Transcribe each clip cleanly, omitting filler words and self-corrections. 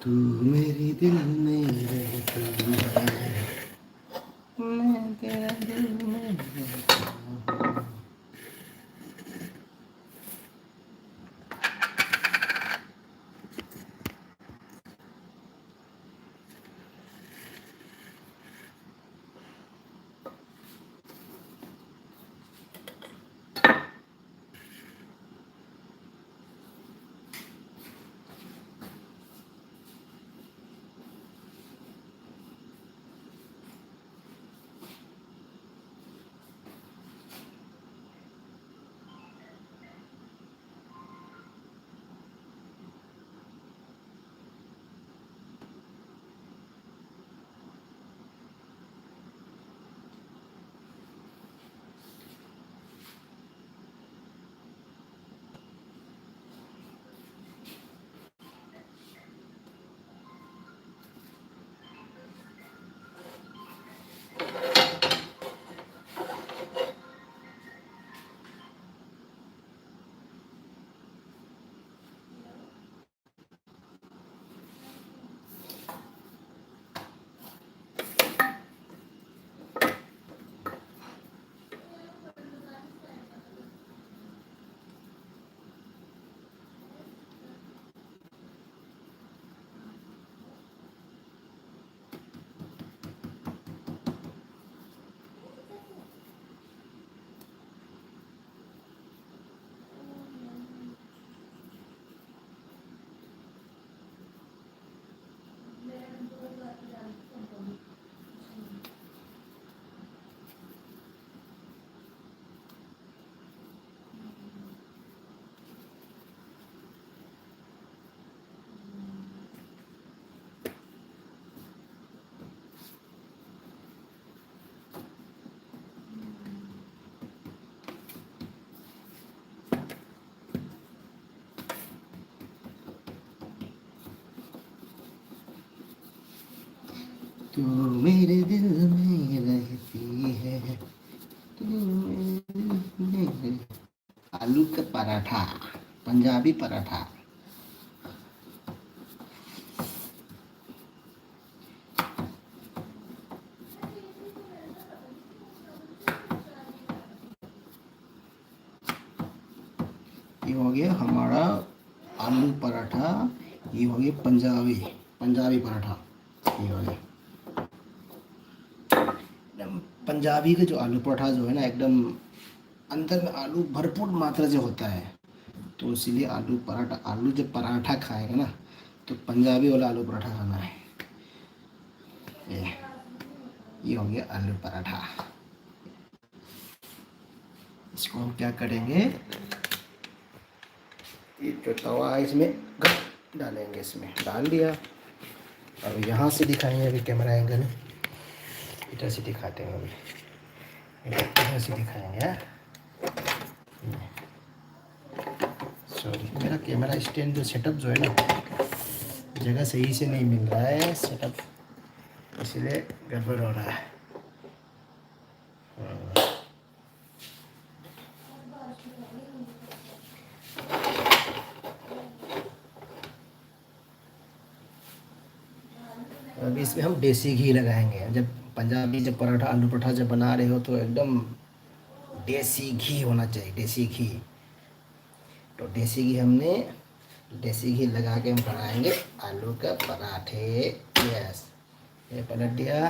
तू मेरे दिल में रहती है, मैं तेरा दिल में रहता हूँ। तू मेरे दिल में रहती है, तू मेरे दिल में। आलू का पराठा, पंजाबी पराठा। ये हो गया हमारा आलू पराठा। ये हो गया पंजाबी पंजाबी पराठा। ये हो गया एकदम पंजाबी का जो आलू पराठा जो है ना, एकदम अंदर में आलू भरपूर मात्रा से होता है, तो इसीलिए आलू पराठा। आलू जब पराठा खाएगा ना, तो पंजाबी वाला आलू पराठा खाना है। ये हो गया आलू पराठा। इसको हम क्या करेंगे, ये जो तवा है इसमें डालेंगे, इसमें डाल दिया। अब यहाँ से दिखाएंगे, अभी कैमरा एंगल इधर से दिखाते हैं, अभी इधर से दिखाएंगे। सॉरी, मेरा कैमरा स्टैंड जो सेटअप जो है ना, जगह सही से नहीं मिल रहा है सेटअप, इसलिए गड़बड़ हो रहा है। अभी इसमें हम देसी घी लगाएंगे। जब पंजाबी जब पराठा आलू पराठा जब बना रहे हो, तो एकदम देसी घी होना चाहिए, देसी घी। तो देसी घी हमने देसी घी लगा के हम बनाएंगे आलू का पराठे। यस, ये पलट दिया।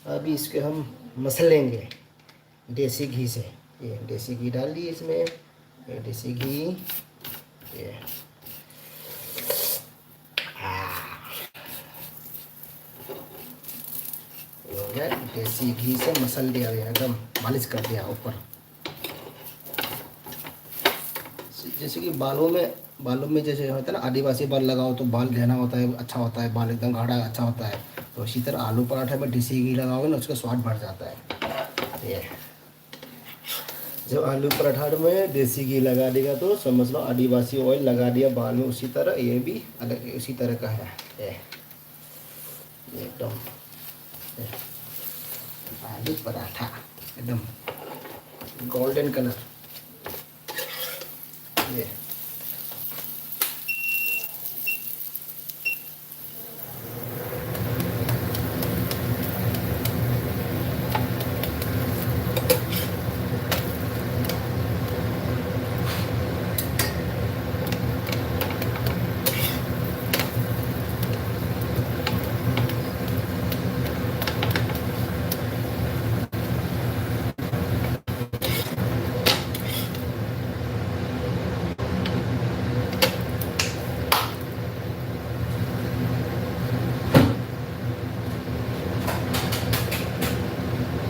अभी इसके हम मसलेंगे देसी घी से। ये देसी घी डाल दिए इसमें, ये देसी घी। ये हो गया, देसी घी से मसल दिया, एकदम मालिश कर दिया ऊपर। जैसे कि बालों में जैसे होता है ना, आदिवासी बाल लगाओ तो बाल घना होता है, अच्छा होता है, बाल एकदम गाढ़ा अच्छा होता है। तो इसी तरह आलू पराठे में देसी घी लगाओगे ना, उसका स्वाद बढ़ जाता है। ये जब आलू पराठा में देसी घी लगा देगा, तो समझ लो आदिवासी ऑयल लगा दिया बाल में। उसी तरह ये भी अलग उसी तरह का है। ये एकदम आलू पराठा एकदम गोल्डन कलर। ये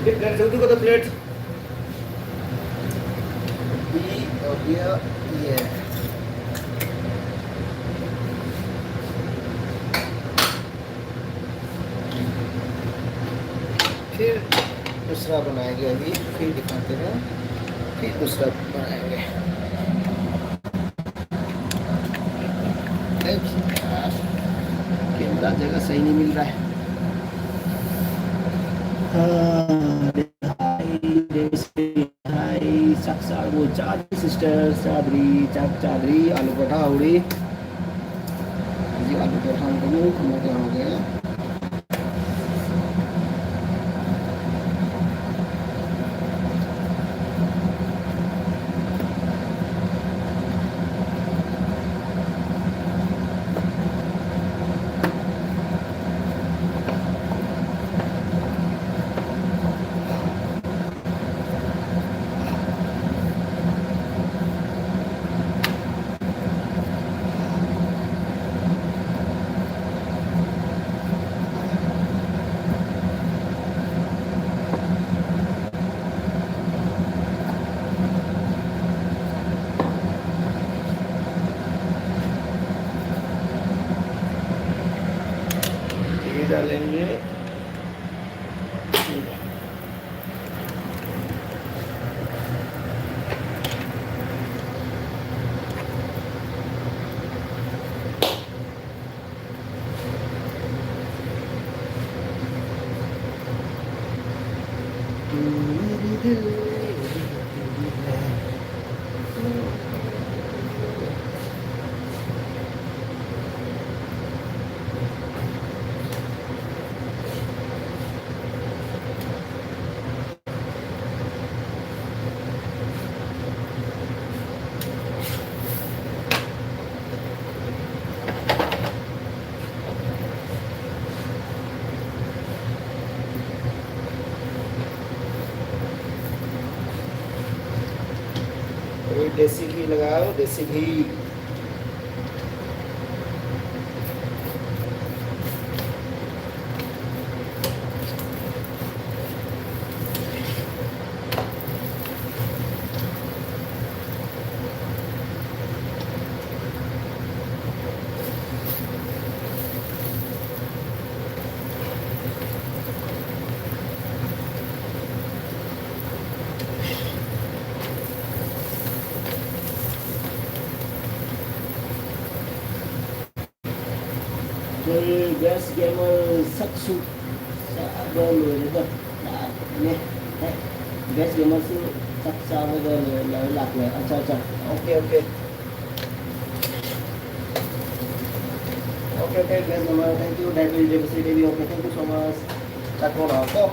फिर घर जल्दी को तो प्लेट ये हो गया ये फिर दूसरा बनाएंगे अभी फिर दिखाते हैं फिर दूसरा बनाएंगे कैमरा जगह सही नहीं मिल रहा है हाय सक्सा वो चादरी सिस्टर चादरी आलू पराठा उड़ी जी आलू पराठा हमको हो गया डालेंगे देसी घी लगाओ देसी घी Rồi gas gamer sắc sụp sẽ bơ lùi nữa cơ nè gas gamer sự sắc sao bây giờ lấy lạc này cho ok gas gamer thank you David David okay thank you so much chat con đó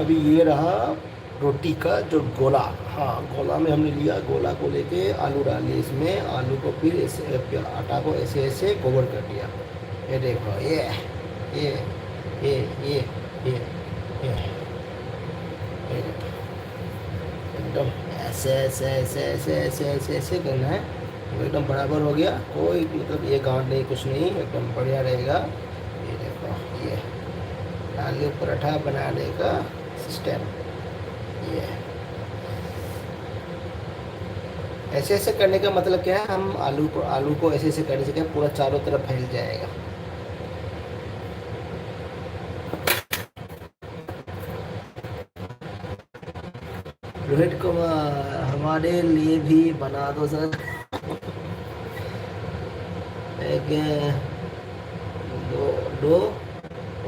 अभी ये रहा रोटी का जो गोला। हाँ, गोला में हमने लिया, गोला को लेके आलू डाल दिए इसमें, आलू को फिर ऐसे आटा को ऐसे ऐसे कवर कर दिया। ये देखो, ये ये ये ये ये ये देखो, एकदम ऐसे ऐसे ऐसे ऐसे ऐसे ऐसे ऐसे करना है। वो एकदम बराबर हो गया, कोई मतलब ये गांठ नहीं, कुछ नहीं, एकदम बढ़िया रहेगा। ये देखो, ये आलू पराठा बनाने का सिस्टम ये है। ऐसे ऐसे करने का मतलब क्या है, हम आलू को ऐसे ऐसे करने से क्या पूरा चारों तरफ फैल जाएगा। रोहित कुमार, हमारे लिए भी बना दो सर एक दो दो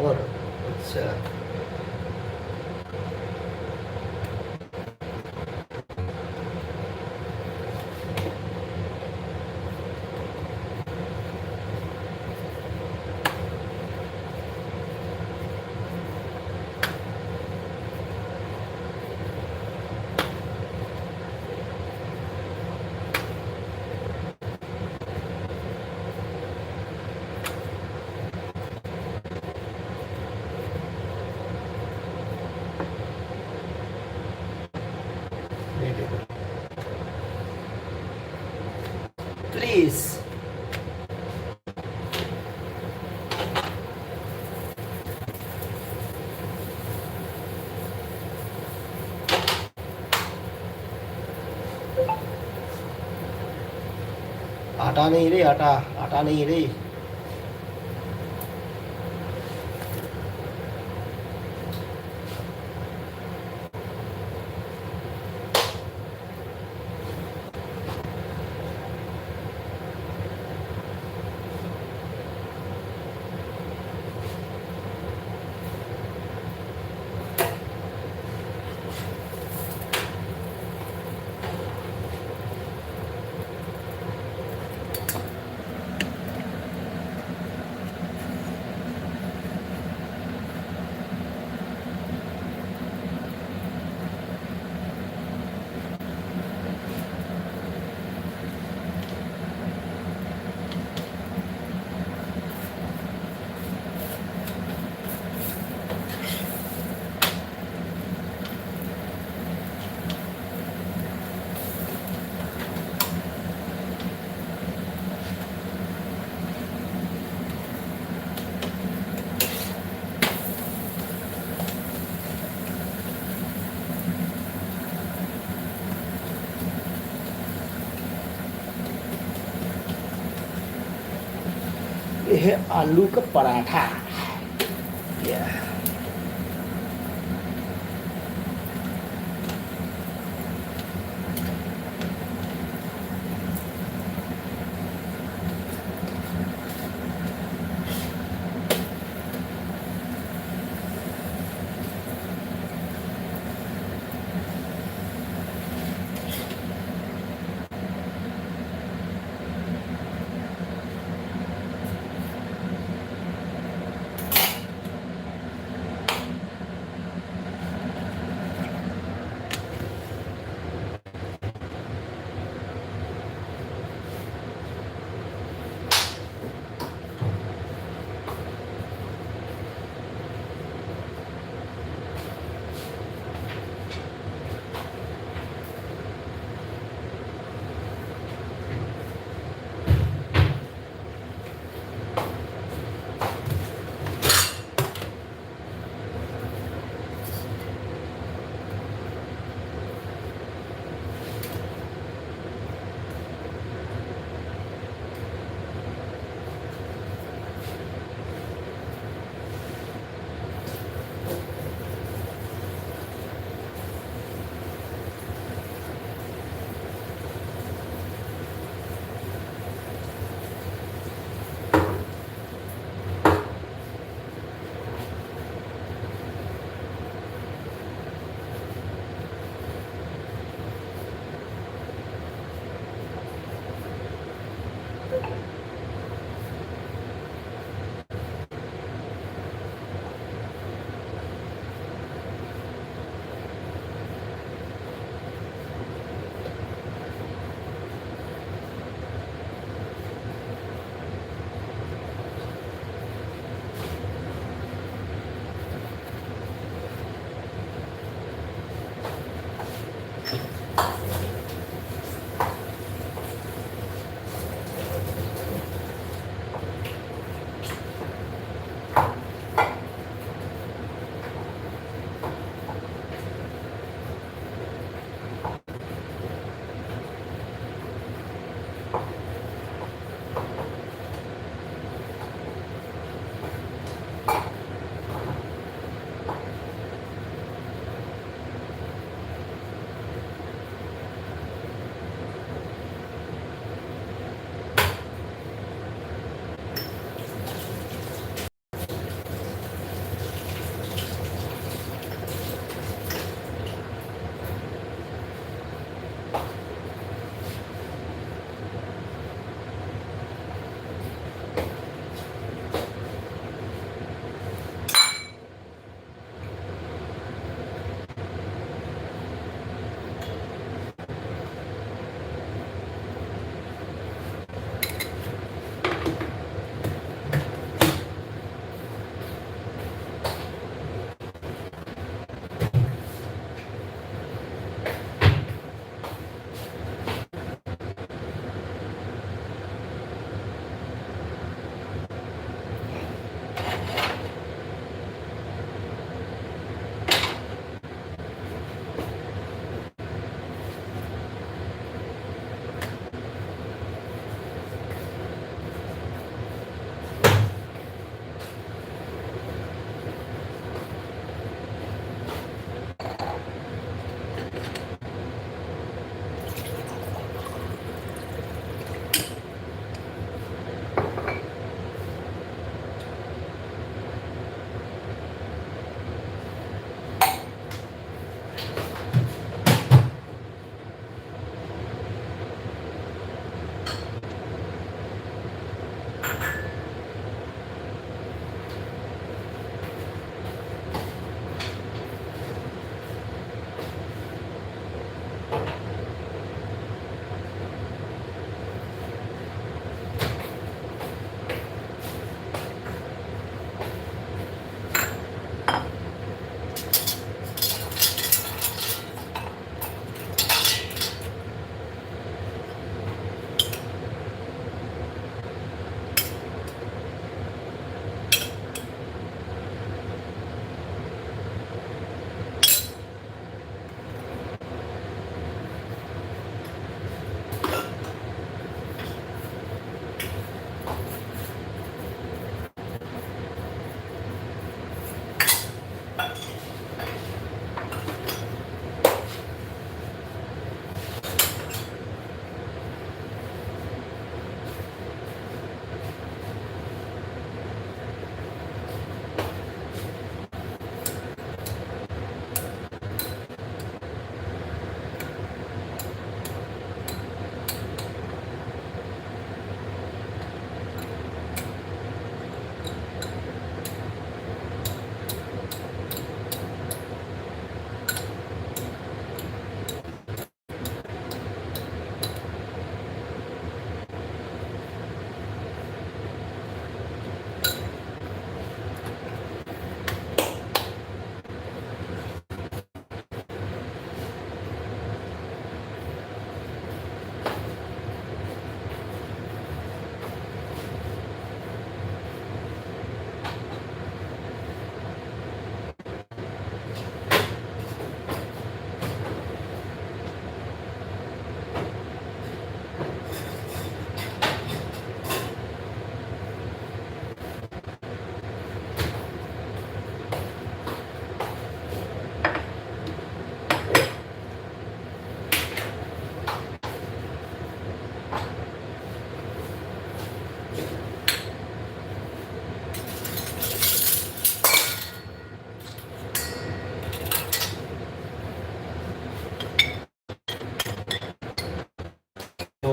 और। अच्छा, प्लीज। आटा नहीं रे, आटा आटा नहीं रे। ये है आलू का पराठा। Yeah.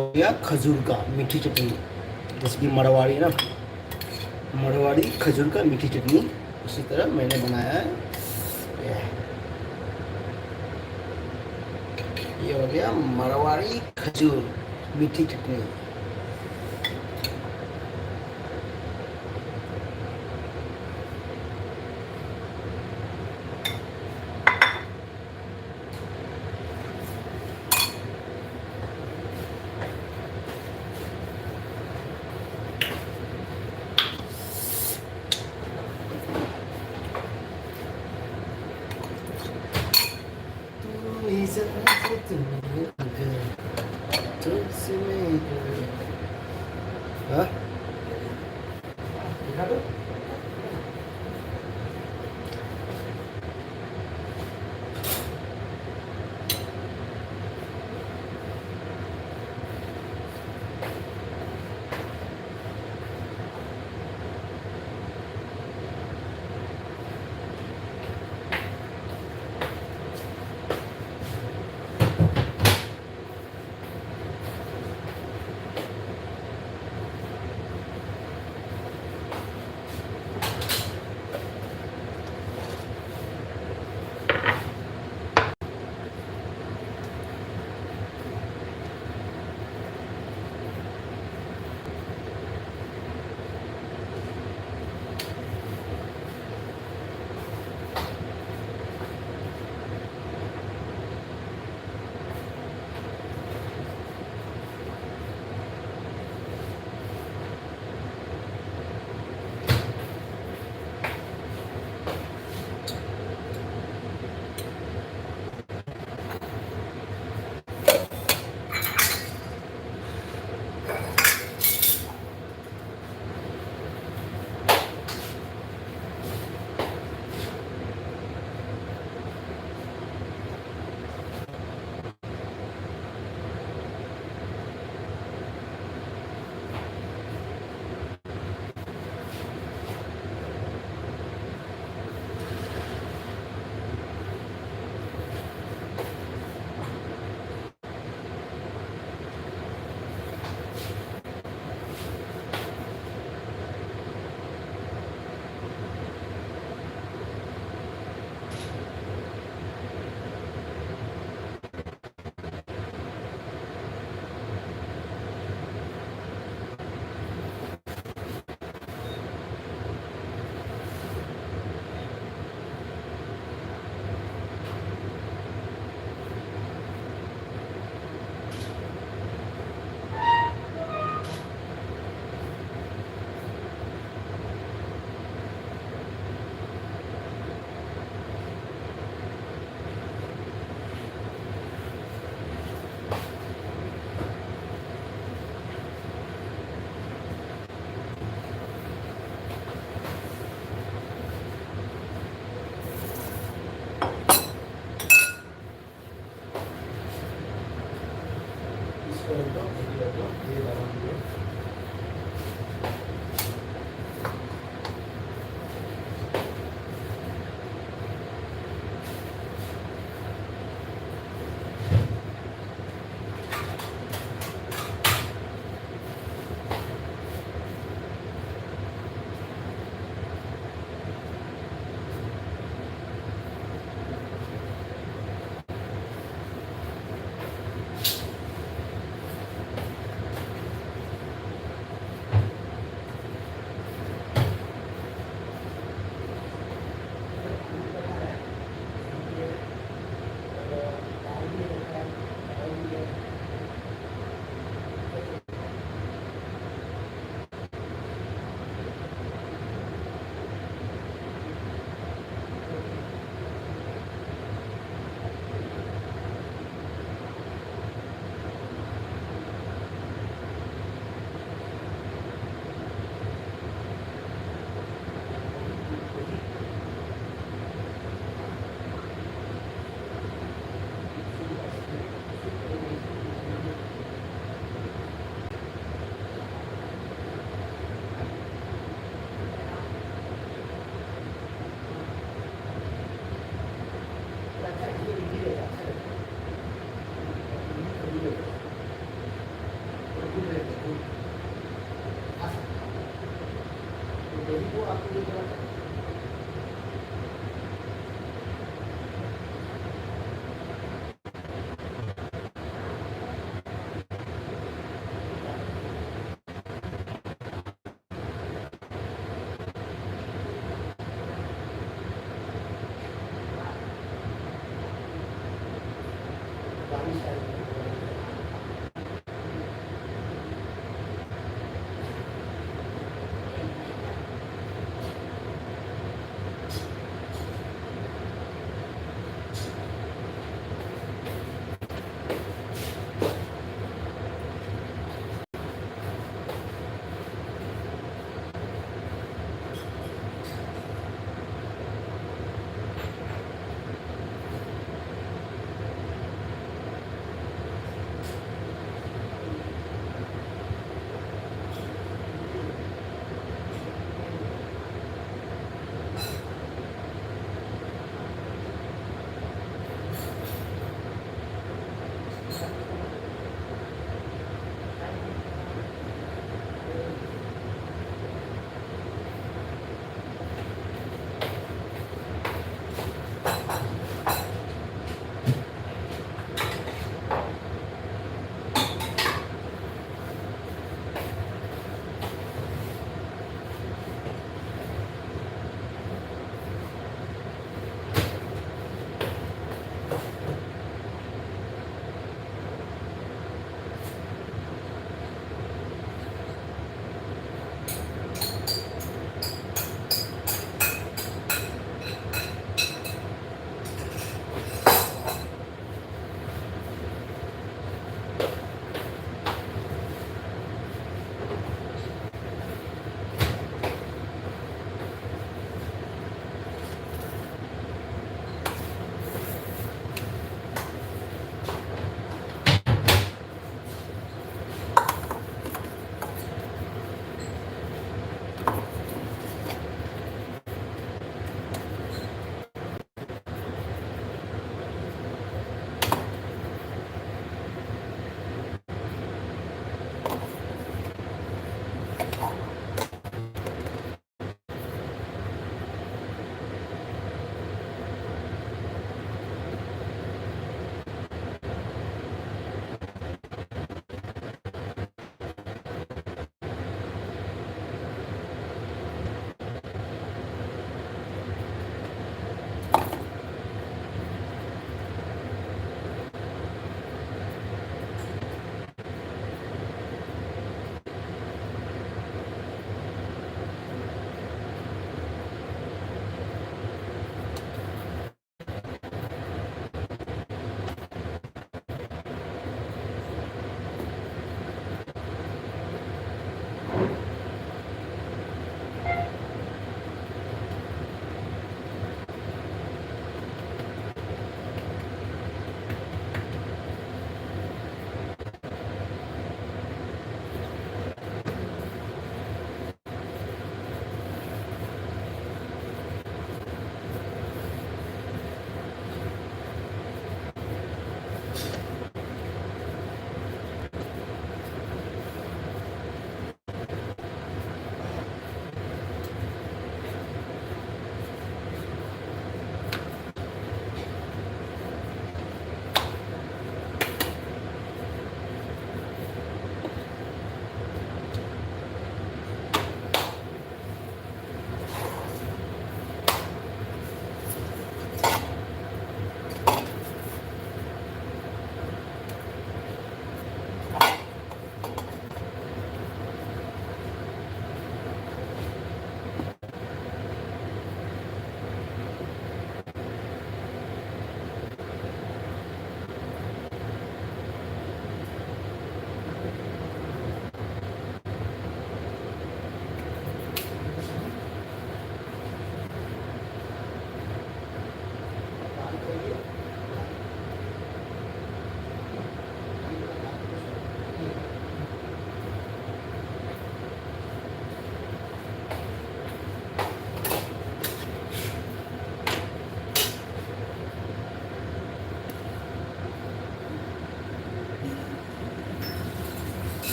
हो गया खजूर का मीठी चटनी, जैसे कि मड़वाड़ी है ना, मड़वाड़ी खजूर का मीठी चटनी उसी तरह मैंने बनाया है। ये हो गया मड़वाड़ी खजूर मीठी चटनी। हाँ दिखा दो।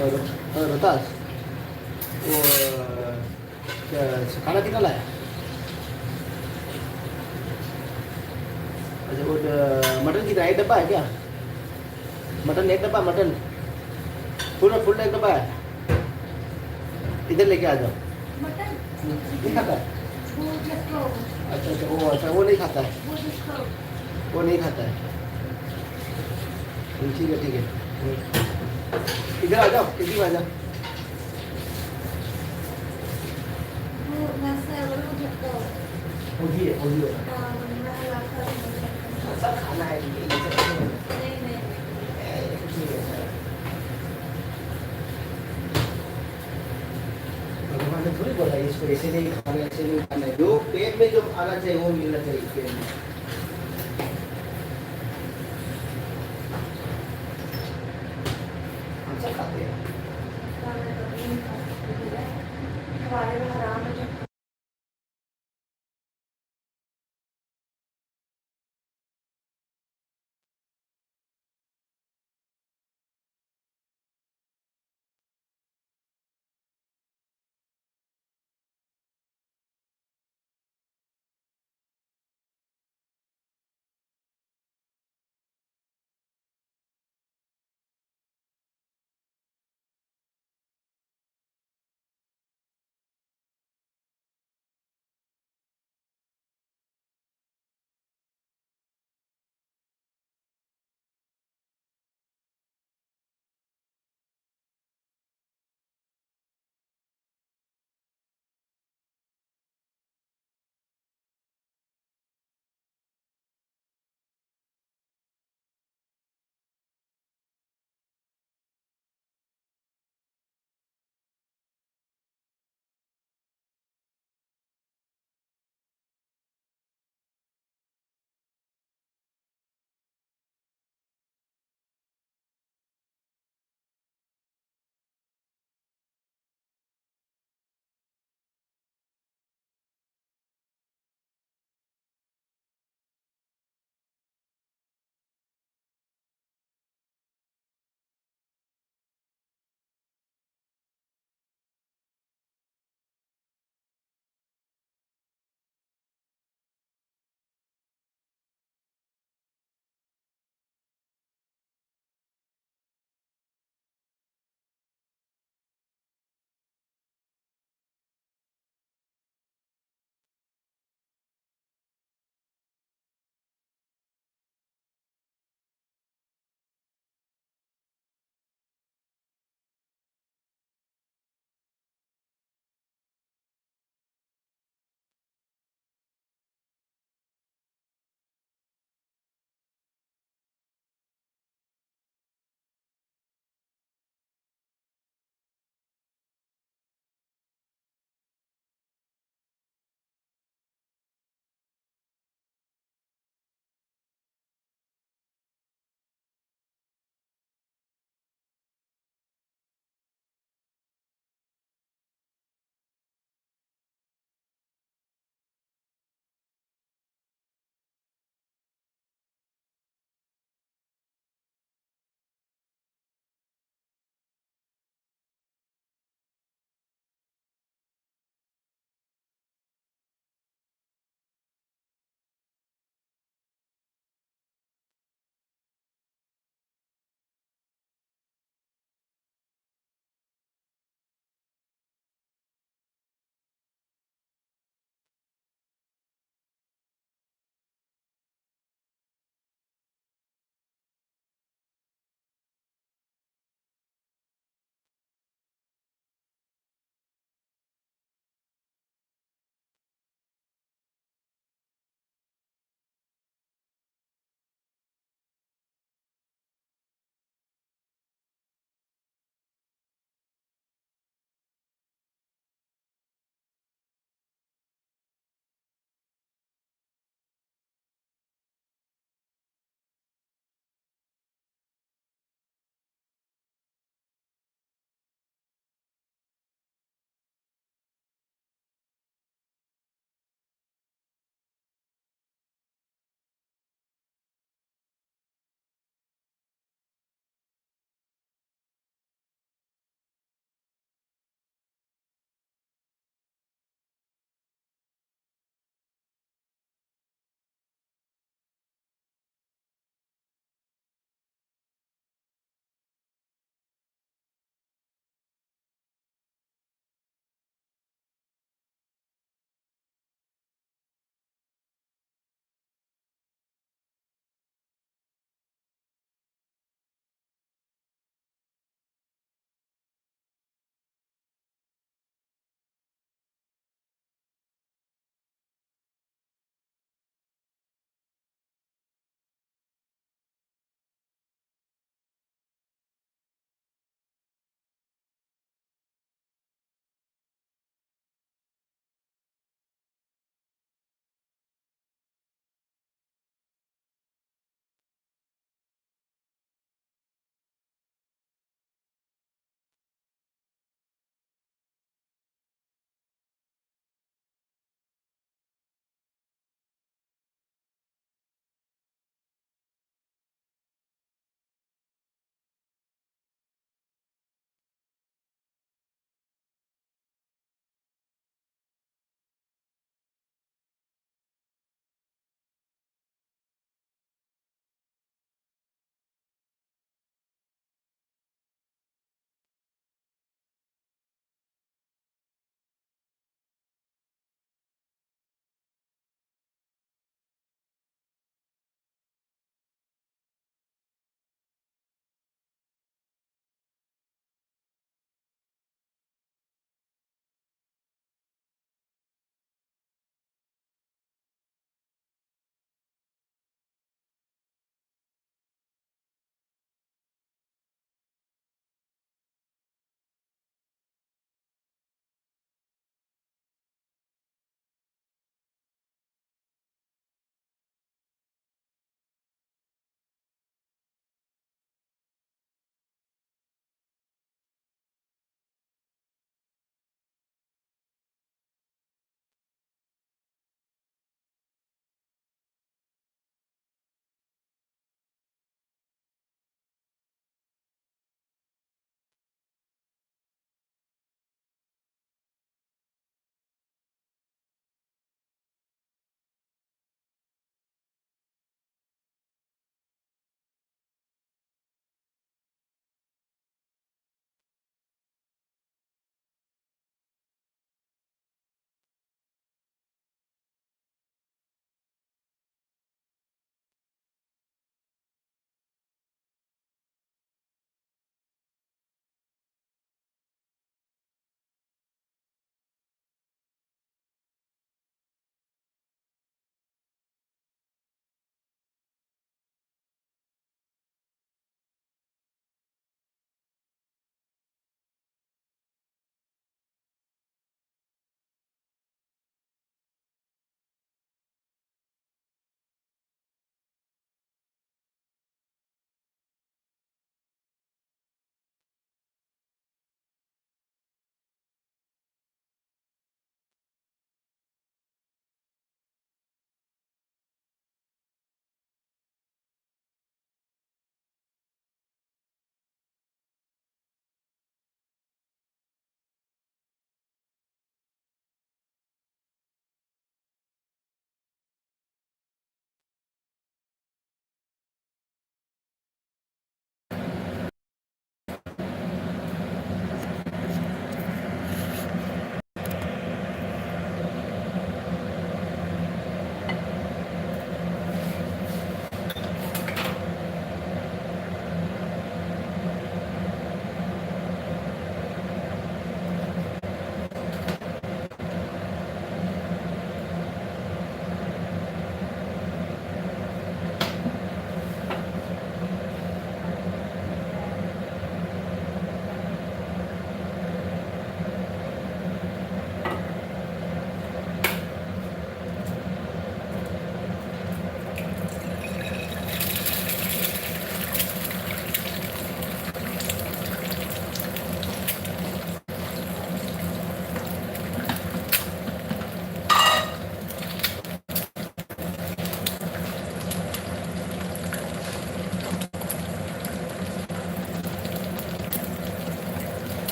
और रोहतास वो क्या खाना कितना लाया? अच्छा वो मटन कितना, एक डब्बा है क्या? मटन एक डब्बा, मटन फुल एक डब्बा है। इधर लेके आ जाओ। मटन नहीं खाता है? वो जिसको अच्छा वो नहीं खाता है। वो जिसको वो नहीं खाता है। ठीक है ठीक है। इधर आ जाओ, इधर आ जाओ। वो वैसे वो जिसको हो गई है। मैं लाकर सब खाना है ये सब नहीं नहीं है। ठीक है सर। भगवान ने थोड़ी बोला इसको ऐसे नहीं खाना, ऐसे नहीं खाना है। जो पेट में जो आना चाहिए वो मिलना चाहिए पेट में। हम सब खाते हैं। हमारे में हराम है।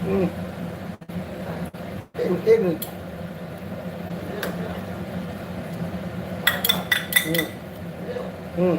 हम्म, एक मिनट। हम्म, हम्म।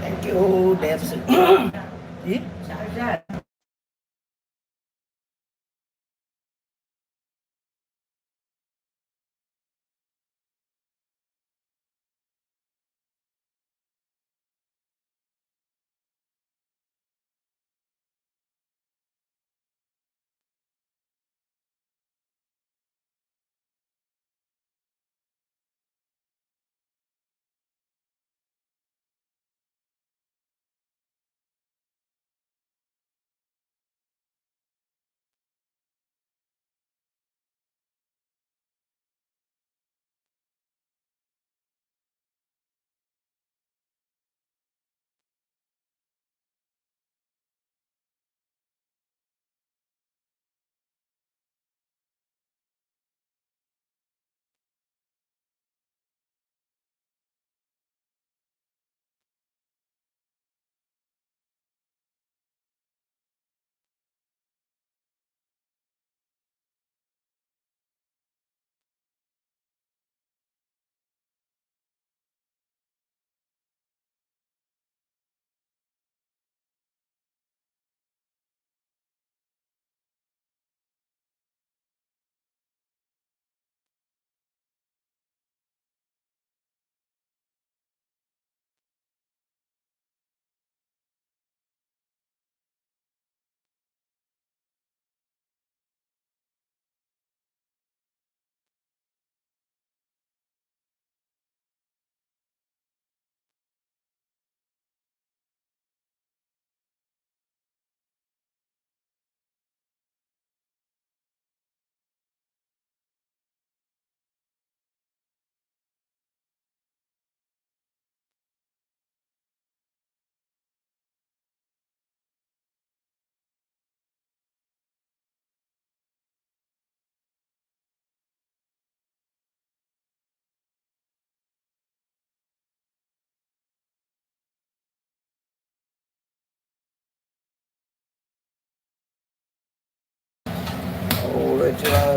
Thank you, Devs. Ji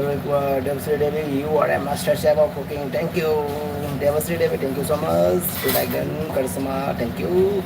Devasri Devi, you are a master chef of cooking. Thank you. Devasri Devi, thank you so much. Dragon Karisma, thank you.